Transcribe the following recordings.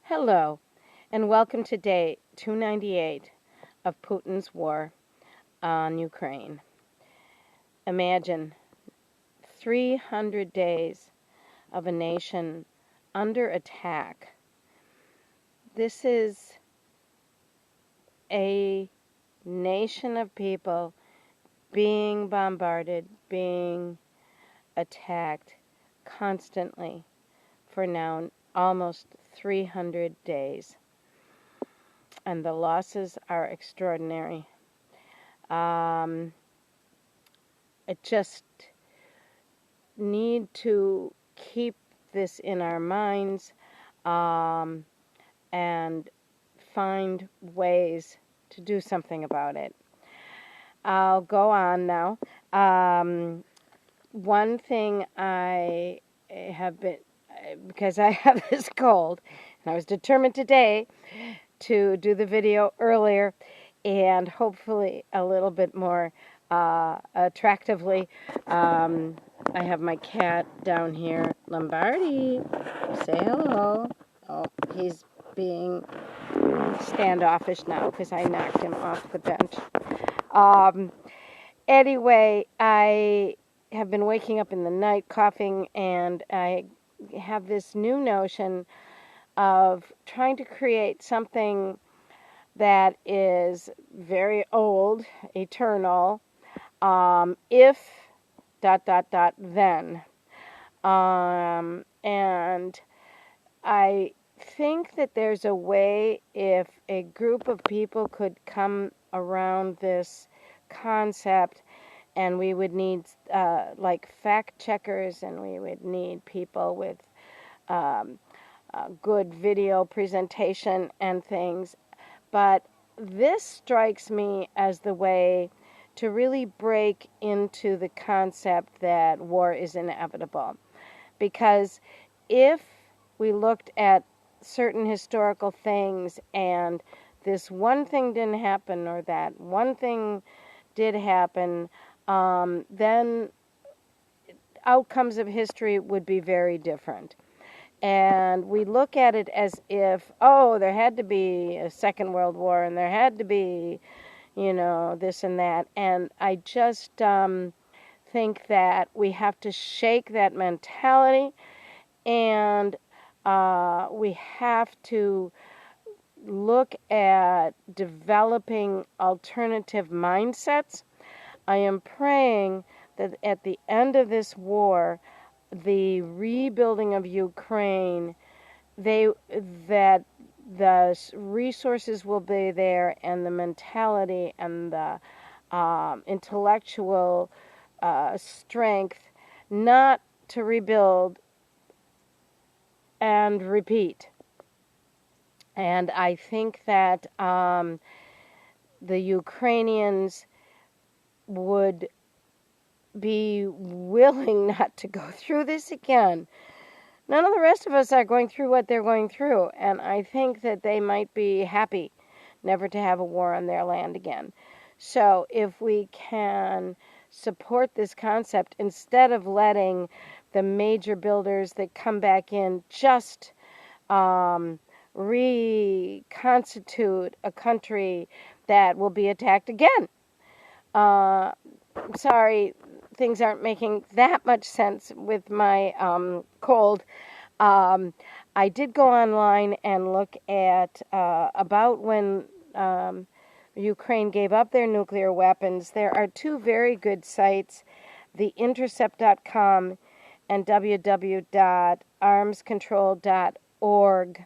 Hello, and welcome to day 298 of Putin's war on Ukraine. Imagine 300 days of a nation under attack. This is a nation of people being bombarded, being attacked constantly for now almost 300 days. And the losses are extraordinary. I just need to keep this in our minds and find ways to do something about it. I'll go on now. One thing I have been, because I have this cold, and I was determined today to do the video earlier and hopefully a little bit more attractively. I have my cat down here, Lombardi. Say hello. Oh, he's being standoffish now because I knocked him off the bench. Anyway, I have been waking up in the night coughing, and I have this new notion of trying to create something that is very old, eternal, if ... then. And I think that there's a way, if a group of people could come around this concept, and we would need like fact checkers, and we would need people with good video presentation and things. But this strikes me as the way to really break into the concept that war is inevitable. Because if we looked at certain historical things and this one thing didn't happen or that one thing did happen, then outcomes of history would be very different. And we look at it as if, oh, there had to be a Second World War and there had to be, this and that. And I just think that we have to shake that mentality, and we have to look at developing alternative mindsets. I am praying that at the end of this war, the rebuilding of Ukraine, that the resources will be there, and the mentality and the intellectual strength not to rebuild and repeat. And I think that the Ukrainians would be willing not to go through this again. None of the rest of us are going through what they're going through, and I think that they might be happy never to have a war on their land again. So if we can support this concept, instead of letting the major builders that come back in just reconstitute a country that will be attacked again. Sorry, things aren't making that much sense with my cold. I did go online and look at about when Ukraine gave up their nuclear weapons. There are two very good sites, theintercept.com and www.armscontrol.org.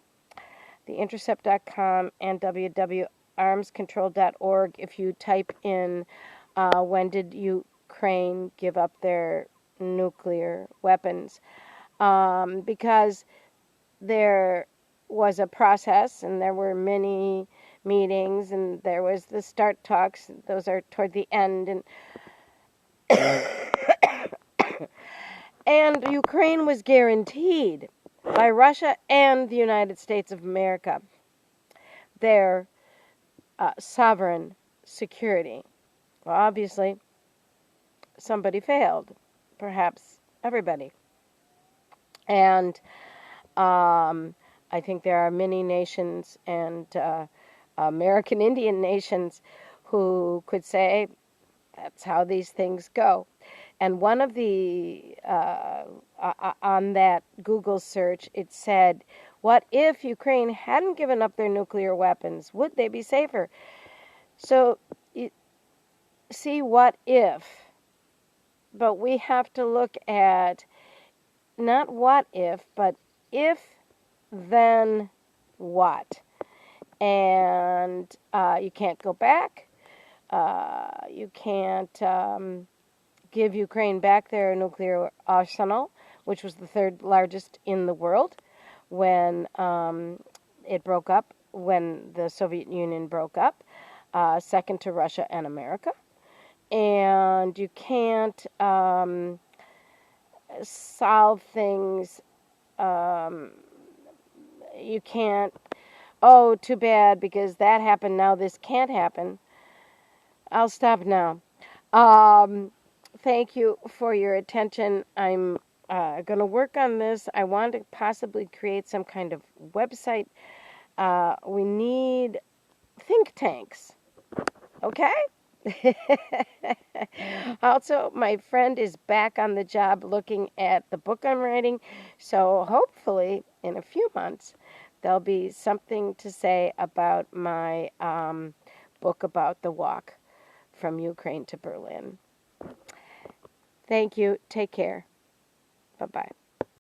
Theintercept.com and www.armscontrol.org. If you type in when did Ukraine give up their nuclear weapons, because there was a process and there were many meetings and there was the START talks. Those are toward the end, and Ukraine was guaranteed by Russia and the United States of America their sovereign security. Well, obviously, somebody failed, perhaps everybody. And I I think there are many nations and American Indian nations who could say that's how these things go. And one of the, on that Google search, it said, what if Ukraine hadn't given up their nuclear weapons? Would they be safer? So, you see, what if? But we have to look at not what if, but if, then what? And you can't go back. You can't give Ukraine back their nuclear arsenal, which was the third largest in the world when it broke up, when the Soviet Union broke up, second to Russia and America. And you can't solve things. You can't, oh, too bad because that happened, now this can't happen. I'll stop now. Thank you for your attention. I'm going to work on this. I want to possibly create some kind of website. We need think tanks, okay? Also, my friend is back on the job looking at the book I'm writing, so hopefully in a few months there'll be something to say about my book about the walk from Ukraine to Berlin. Thank you. Take care. Bye-bye.